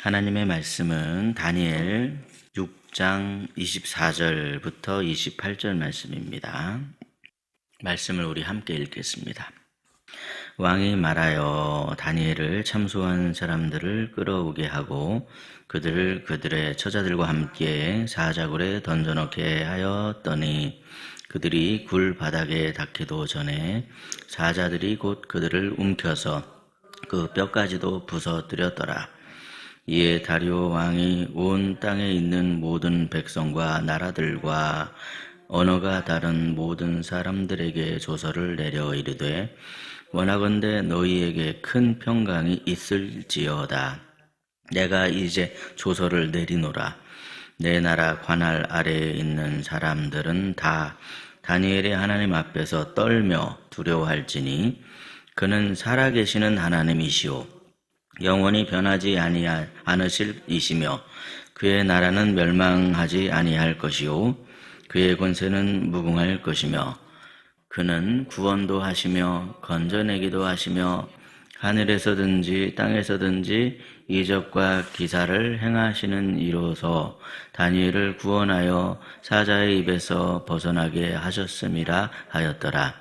하나님의 말씀은 다니엘 6장 24절부터 28절 말씀입니다. 말씀을 우리 함께 읽겠습니다. 왕이 말하여 다니엘을 참소한 사람들을 끌어오게 하고 그들을 그들의 처자들과 함께 사자굴에 던져넣게 하였더니 그들이 굴 바닥에 닿기도 전에 사자들이 곧 그들을 움켜서 그 뼈까지도 부서뜨렸더라. 이에 다리오 왕이 온 땅에 있는 모든 백성과 나라들과 언어가 다른 모든 사람들에게 조서를 내려 이르되 원하건대 너희에게 큰 평강이 있을지어다. 내가 이제 조서를 내리노라. 내 나라 관할 아래에 있는 사람들은 다 다니엘의 하나님 앞에서 떨며 두려워할지니 그는 살아계시는 하나님이시오 영원히 변하지 않으실 이시며 그의 나라는 멸망하지 아니할 것이요 그의 권세는 무궁할 것이며 그는 구원도 하시며 건져내기도 하시며 하늘에서든지 땅에서든지 이적과 기사를 행하시는 이로서 다니엘을 구원하여 사자의 입에서 벗어나게 하셨음이라 하였더라.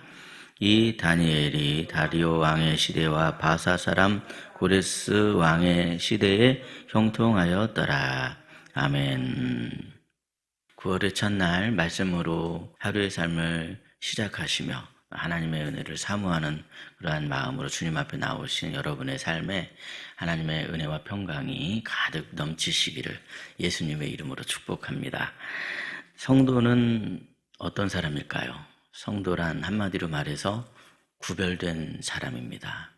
이 다니엘이 다리오 왕의 시대와 바사 사람 고레스 왕의 시대에 형통하였더라. 아멘. 9월의 첫날 말씀으로 하루의 삶을 시작하시며 하나님의 은혜를 사모하는 그러한 마음으로 주님 앞에 나오신 여러분의 삶에 하나님의 은혜와 평강이 가득 넘치시기를 예수님의 이름으로 축복합니다. 성도는 어떤 사람일까요? 성도란 한마디로 말해서 구별된 사람입니다.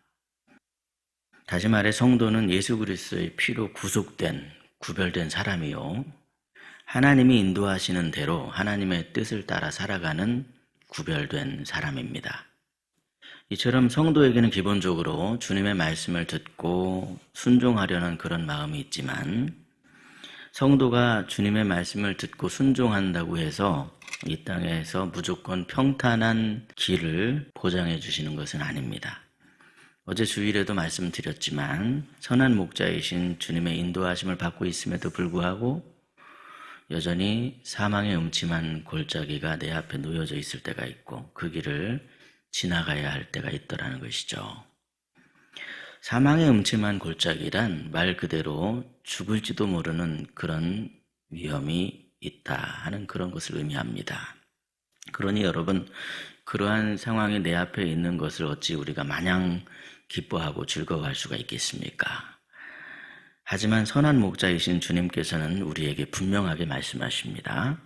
다시 말해 성도는 예수 그리스도의 피로 구속된 구별된 사람이요. 하나님이 인도하시는 대로 하나님의 뜻을 따라 살아가는 구별된 사람입니다. 이처럼 성도에게는 기본적으로 주님의 말씀을 듣고 순종하려는 그런 마음이 있지만 성도가 주님의 말씀을 듣고 순종한다고 해서 이 땅에서 무조건 평탄한 길을 보장해 주시는 것은 아닙니다. 어제 주일에도 말씀드렸지만 선한 목자이신 주님의 인도하심을 받고 있음에도 불구하고 여전히 사망의 음침한 골짜기가 내 앞에 놓여져 있을 때가 있고 그 길을 지나가야 할 때가 있더라는 것이죠. 사망의 음침한 골짜기란 말 그대로 죽을지도 모르는 그런 위험이 있다 하는 그런 것을 의미합니다. 그러니 여러분, 그러한 상황이 내 앞에 있는 것을 어찌 우리가 마냥 기뻐하고 즐거워할 수가 있겠습니까? 하지만 선한 목자이신 주님께서는 우리에게 분명하게 말씀하십니다.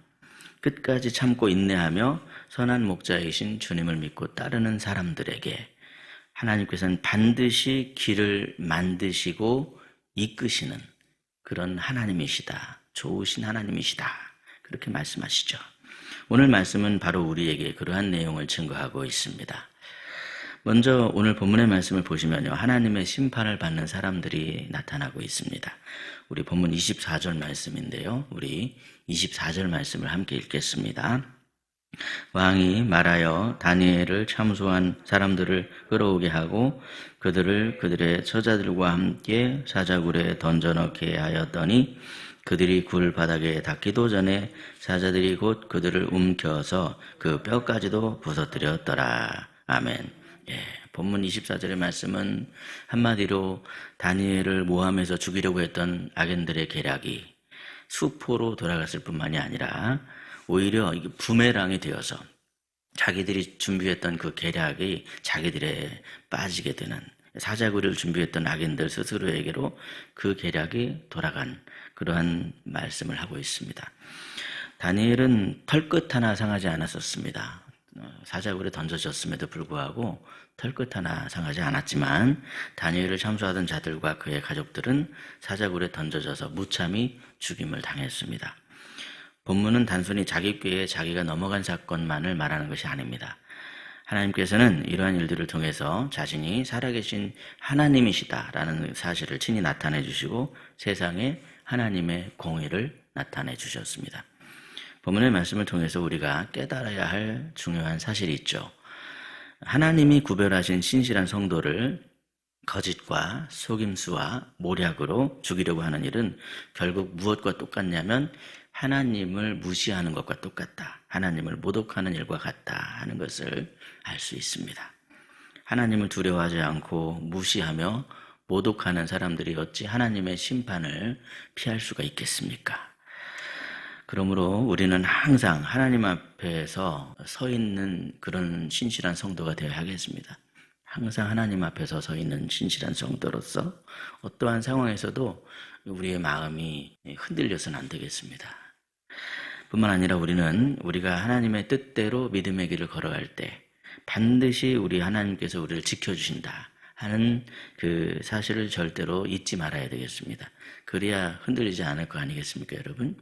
끝까지 참고 인내하며 선한 목자이신 주님을 믿고 따르는 사람들에게 하나님께서는 반드시 길을 만드시고 이끄시는 그런 하나님이시다. 좋으신 하나님이시다. 그렇게 말씀하시죠. 오늘 말씀은 바로 우리에게 그러한 내용을 증거하고 있습니다. 먼저 오늘 본문의 말씀을 보시면요. 하나님의 심판을 받는 사람들이 나타나고 있습니다. 우리 본문 24절 말씀인데요. 우리 24절 말씀을 함께 읽겠습니다. 왕이 말하여 다니엘을 참소한 사람들을 끌어오게 하고 그들을 그들의 처자들과 함께 사자굴에 던져넣게 하였더니 그들이 굴 바닥에 닿기도 전에 사자들이 곧 그들을 움켜서 그 뼈까지도 부서뜨렸더라. 아멘. 본문 24절의 말씀은 한마디로 다니엘을 모함해서 죽이려고 했던 악인들의 계략이 수포로 돌아갔을 뿐만이 아니라 오히려 부메랑이 되어서 자기들이 준비했던 그 계략이 자기들에 빠지게 되는 사자굴을 준비했던 악인들 스스로에게로 그 계략이 돌아간 그러한 말씀을 하고 있습니다. 다니엘은 털끝 하나 상하지 않았었습니다. 사자굴에 던져졌음에도 불구하고 털끝 하나 상하지 않았지만 다니엘을 참소하던 자들과 그의 가족들은 사자굴에 던져져서 무참히 죽임을 당했습니다. 본문은 단순히 자기 꾀에 자기가 넘어간 사건만을 말하는 것이 아닙니다. 하나님께서는 이러한 일들을 통해서 자신이 살아계신 하나님이시다라는 사실을 친히 나타내 주시고 세상에 하나님의 공의를 나타내 주셨습니다. 본문의 말씀을 통해서 우리가 깨달아야 할 중요한 사실이 있죠. 하나님이 구별하신 신실한 성도를 거짓과 속임수와 모략으로 죽이려고 하는 일은 결국 무엇과 똑같냐면 하나님을 무시하는 것과 똑같다. 하나님을 모독하는 일과 같다 하는 것을 알 수 있습니다. 하나님을 두려워하지 않고 무시하며 모독하는 사람들이 어찌 하나님의 심판을 피할 수가 있겠습니까? 그러므로 우리는 항상 하나님 앞에서 서 있는 그런 신실한 성도가 되어야 하겠습니다. 항상 하나님 앞에서 서 있는 신실한 성도로서 어떠한 상황에서도 우리의 마음이 흔들려서는 안 되겠습니다. 뿐만 아니라 우리가 하나님의 뜻대로 믿음의 길을 걸어갈 때 반드시 우리 하나님께서 우리를 지켜주신다 하는 그 사실을 절대로 잊지 말아야 되겠습니다. 그래야 흔들리지 않을 거 아니겠습니까, 여러분?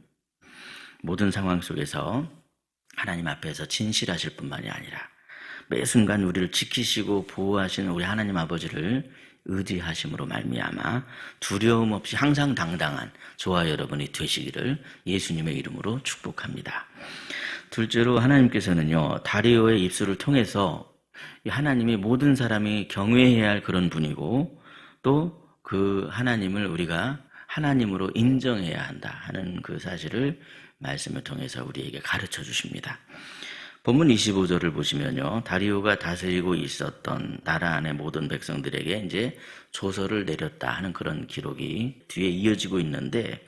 모든 상황 속에서 하나님 앞에서 진실하실 뿐만이 아니라 매 순간 우리를 지키시고 보호하시는 우리 하나님 아버지를 의지하심으로 말미암아 두려움 없이 항상 당당한 저와 여러분이 되시기를 예수님의 이름으로 축복합니다. 둘째로 하나님께서는요, 다리오의 입술을 통해서 하나님이 모든 사람이 경외해야 할 그런 분이고 또 그 하나님을 우리가 하나님으로 인정해야 한다 하는 그 사실을 말씀을 통해서 우리에게 가르쳐 주십니다. 본문 25절을 보시면요, 다리오가 다스리고 있었던 나라 안의 모든 백성들에게 이제 조서를 내렸다 하는 그런 기록이 뒤에 이어지고 있는데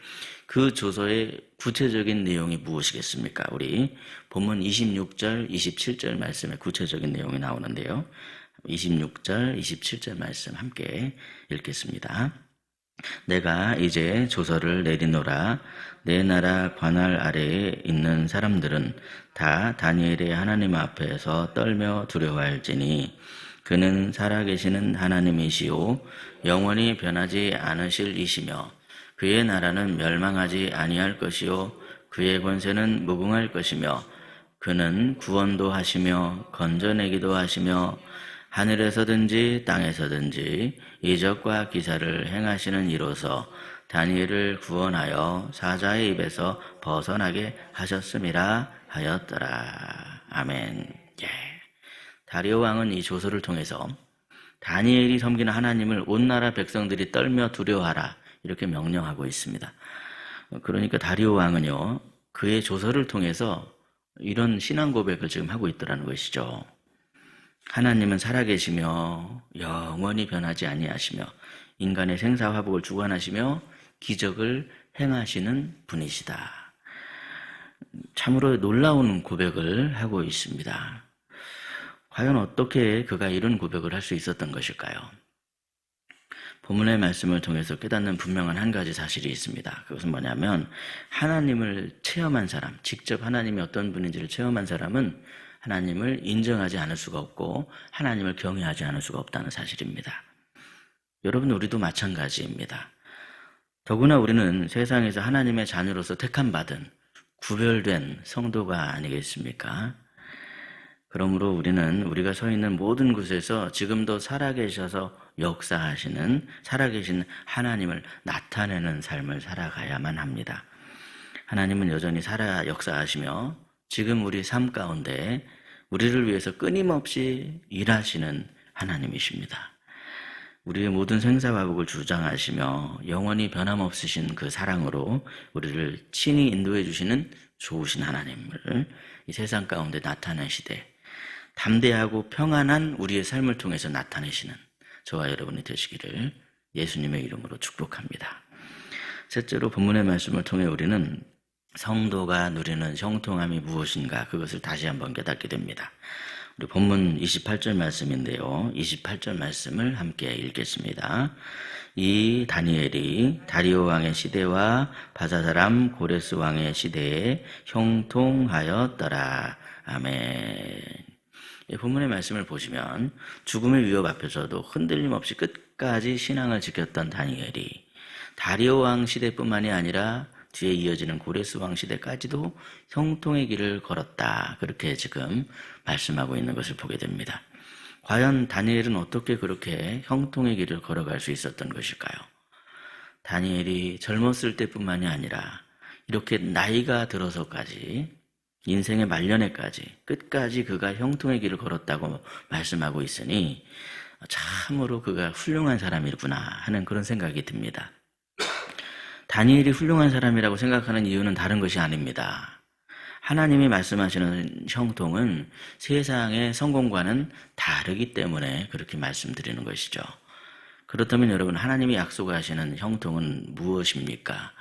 그 조서의 구체적인 내용이 무엇이겠습니까? 우리 본문 26절, 27절 말씀에 구체적인 내용이 나오는데요. 26절, 27절 말씀 함께 읽겠습니다. 내가 이제 조서를 내리노라. 내 나라 관할 아래에 있는 사람들은 다 다니엘의 하나님 앞에서 떨며 두려워할지니 그는 살아계시는 하나님이시오 영원히 변하지 않으실 이시며 그의 나라는 멸망하지 아니할 것이요 그의 권세는 무궁할 것이며 그는 구원도 하시며 건져내기도 하시며 하늘에서든지 땅에서든지 이적과 기사를 행하시는 이로서 다니엘을 구원하여 사자의 입에서 벗어나게 하셨음이라 하였더라. 아멘. 예. 다리오 왕은 이 조서를 통해서 다니엘이 섬기는 하나님을 온 나라 백성들이 떨며 두려워하라 이렇게 명령하고 있습니다. 그러니까 다리오 왕은요, 그의 조서를 통해서 이런 신앙 고백을 지금 하고 있더라는 것이죠. 하나님은 살아계시며 영원히 변하지 아니하시며 인간의 생사화복을 주관하시며 기적을 행하시는 분이시다. 참으로 놀라운 고백을 하고 있습니다. 과연 어떻게 그가 이런 고백을 할 수 있었던 것일까요? 본문의 말씀을 통해서 깨닫는 분명한 한 가지 사실이 있습니다. 그것은 뭐냐면 하나님을 체험한 사람, 직접 하나님이 어떤 분인지를 체험한 사람은 하나님을 인정하지 않을 수가 없고 하나님을 경외하지 않을 수가 없다는 사실입니다. 여러분, 우리도 마찬가지입니다. 더구나 우리는 세상에서 하나님의 자녀로서 택함받은 구별된 성도가 아니겠습니까? 그러므로 우리는 우리가 서 있는 모든 곳에서 지금도 살아계셔서 역사하시는 살아계신 하나님을 나타내는 삶을 살아가야만 합니다. 하나님은 여전히 살아 역사하시며 지금 우리 삶 가운데 우리를 위해서 끊임없이 일하시는 하나님이십니다. 우리의 모든 생사화복을 주장하시며 영원히 변함없으신 그 사랑으로 우리를 친히 인도해 주시는 좋으신 하나님을 이 세상 가운데 나타내시되 담대하고 평안한 우리의 삶을 통해서 나타내시는 저와 여러분이 되시기를 예수님의 이름으로 축복합니다. 셋째로 본문의 말씀을 통해 우리는 성도가 누리는 형통함이 무엇인가 그것을 다시 한번 깨닫게 됩니다. 우리 본문 28절 말씀인데요. 28절 말씀을 함께 읽겠습니다. 이 다니엘이 다리오 왕의 시대와 바사 사람 고레스 왕의 시대에 형통하였더라. 아멘. 본문의 말씀을 보시면 죽음의 위협 앞에서도 흔들림 없이 끝까지 신앙을 지켰던 다니엘이 다리오 왕 시대뿐만이 아니라 뒤에 이어지는 고레스 왕 시대까지도 형통의 길을 걸었다. 그렇게 지금 말씀하고 있는 것을 보게 됩니다. 과연 다니엘은 어떻게 그렇게 형통의 길을 걸어갈 수 있었던 것일까요? 다니엘이 젊었을 때뿐만이 아니라 이렇게 나이가 들어서까지 인생의 말년에까지 끝까지 그가 형통의 길을 걸었다고 말씀하고 있으니 참으로 그가 훌륭한 사람이구나 하는 그런 생각이 듭니다. 다니엘이 훌륭한 사람이라고 생각하는 이유는 다른 것이 아닙니다. 하나님이 말씀하시는 형통은 세상의 성공과는 다르기 때문에 그렇게 말씀드리는 것이죠. 그렇다면 여러분, 하나님이 약속하시는 형통은 무엇입니까?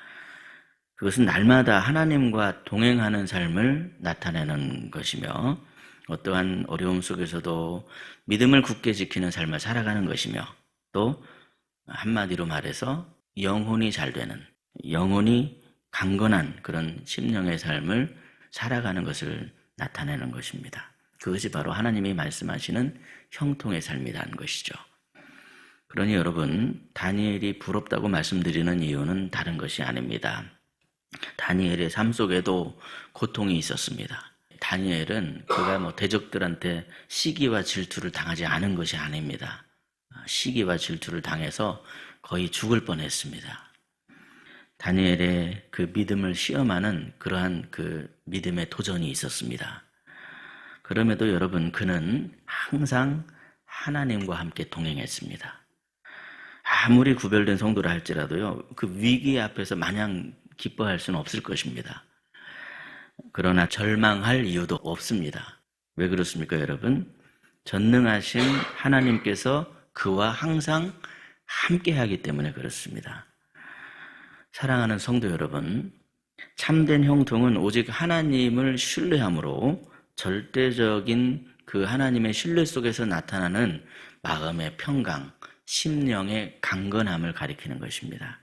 그것은 날마다 하나님과 동행하는 삶을 나타내는 것이며, 어떠한 어려움 속에서도 믿음을 굳게 지키는 삶을 살아가는 것이며, 또 한마디로 말해서 영혼이 잘 되는, 영혼이 강건한 그런 심령의 삶을 살아가는 것을 나타내는 것입니다. 그것이 바로 하나님이 말씀하시는 형통의 삶이라는 것이죠. 그러니 여러분, 다니엘이 부럽다고 말씀드리는 이유는 다른 것이 아닙니다. 다니엘의 삶 속에도 고통이 있었습니다. 다니엘은 그가 대적들한테 시기와 질투를 당하지 않은 것이 아닙니다. 시기와 질투를 당해서 거의 죽을 뻔했습니다. 다니엘의 그 믿음을 시험하는 그러한 그 믿음의 도전이 있었습니다. 그럼에도 여러분, 그는 항상 하나님과 함께 동행했습니다. 아무리 구별된 성도라 할지라도요, 그 위기 앞에서 마냥 기뻐할 수는 없을 것입니다. 그러나 절망할 이유도 없습니다. 왜 그렇습니까, 여러분? 전능하신 하나님께서 그와 항상 함께하기 때문에 그렇습니다. 사랑하는 성도 여러분, 참된 형통은 오직 하나님을 신뢰함으로 절대적인 그 하나님의 신뢰 속에서 나타나는 마음의 평강, 심령의 강건함을 가리키는 것입니다.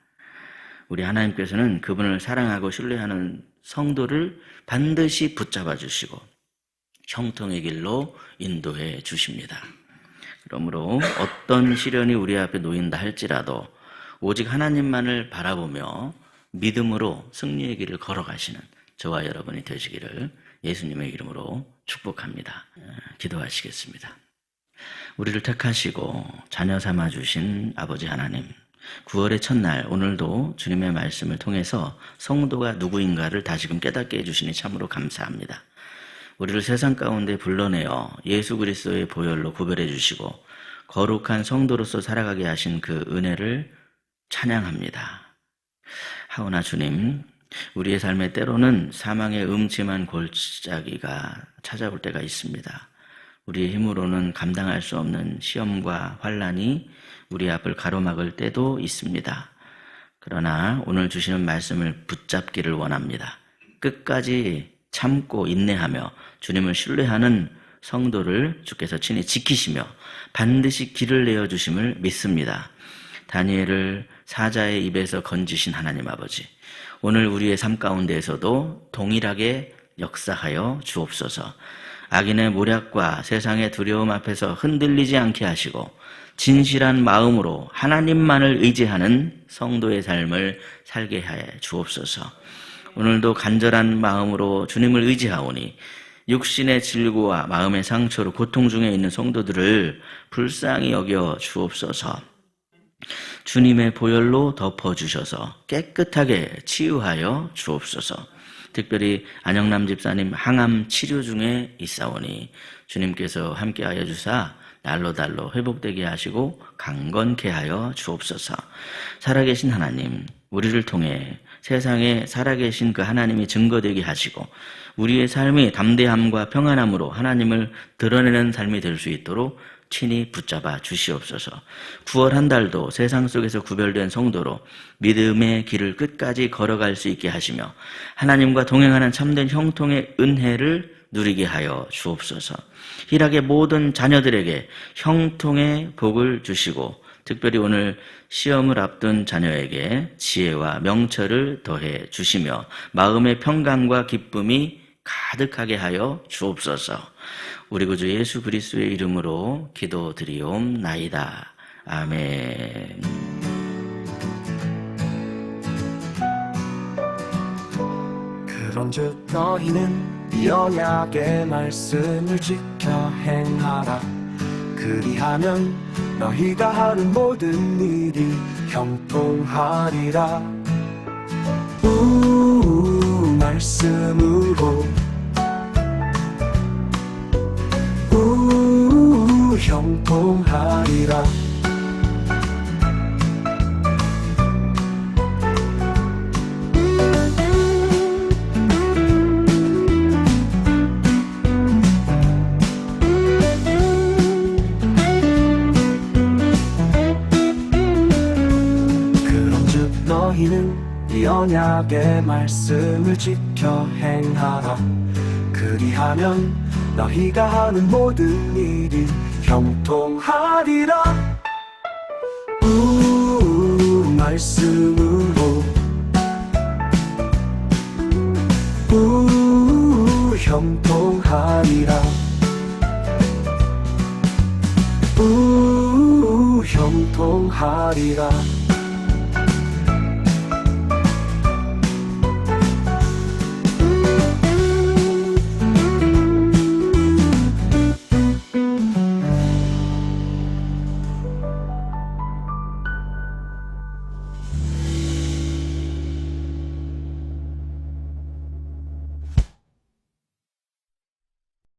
우리 하나님께서는 그분을 사랑하고 신뢰하는 성도를 반드시 붙잡아 주시고 형통의 길로 인도해 주십니다. 그러므로 어떤 시련이 우리 앞에 놓인다 할지라도 오직 하나님만을 바라보며 믿음으로 승리의 길을 걸어가시는 저와 여러분이 되시기를 예수님의 이름으로 축복합니다. 기도하시겠습니다. 우리를 택하시고 자녀 삼아주신 아버지 하나님, 9월의 첫날 오늘도 주님의 말씀을 통해서 성도가 누구인가를 다시금 깨닫게 해주시니 참으로 감사합니다. 우리를 세상 가운데 불러내어 예수 그리스도의 보혈로 구별해 주시고 거룩한 성도로서 살아가게 하신 그 은혜를 찬양합니다. 하오나 주님, 우리의 삶에 때로는 사망의 음침한 골짜기가 찾아올 때가 있습니다. 우리의 힘으로는 감당할 수 없는 시험과 환난이 우리 앞을 가로막을 때도 있습니다. 그러나 오늘 주시는 말씀을 붙잡기를 원합니다. 끝까지 참고 인내하며 주님을 신뢰하는 성도를 주께서 친히 지키시며 반드시 길을 내어주심을 믿습니다. 다니엘을 사자의 입에서 건지신 하나님 아버지, 오늘 우리의 삶 가운데에서도 동일하게 역사하여 주옵소서. 악인의 모략과 세상의 두려움 앞에서 흔들리지 않게 하시고 진실한 마음으로 하나님만을 의지하는 성도의 삶을 살게 해 주옵소서. 오늘도 간절한 마음으로 주님을 의지하오니 육신의 질고와 마음의 상처로 고통 중에 있는 성도들을 불쌍히 여겨 주옵소서. 주님의 보혈로 덮어주셔서 깨끗하게 치유하여 주옵소서. 특별히 안영남 집사님 항암 치료 중에 있사오니 주님께서 함께하여 주사 날로 회복되게 하시고 강건케 하여 주옵소서. 살아계신 하나님, 우리를 통해 세상에 살아계신 그 하나님이 증거되게 하시고 우리의 삶이 담대함과 평안함으로 하나님을 드러내는 삶이 될 수 있도록 친히 붙잡아 주시옵소서. 9월 한 달도 세상 속에서 구별된 성도로 믿음의 길을 끝까지 걸어갈 수 있게 하시며 하나님과 동행하는 참된 형통의 은혜를 누리게 하여 주옵소서. 희락의 모든 자녀들에게 형통의 복을 주시고 특별히 오늘 시험을 앞둔 자녀에게 지혜와 명철을 더해 주시며 마음의 평강과 기쁨이 가득하게 하여 주옵소서. 우리 구주 예수 그리스도의 이름으로 기도드리옵나이다. 아멘. 그런즉 너희는 이 언약의 말씀을 지켜 행하라. 그리하면 너희가 하는 모든 일이 형통하리라. 말씀으로 형통하리라. 그런즉 너희는 이 언약의 말씀을 지켜 행하라. 그리하면 너희가 하는 모든 일이 형통하리라. 말씀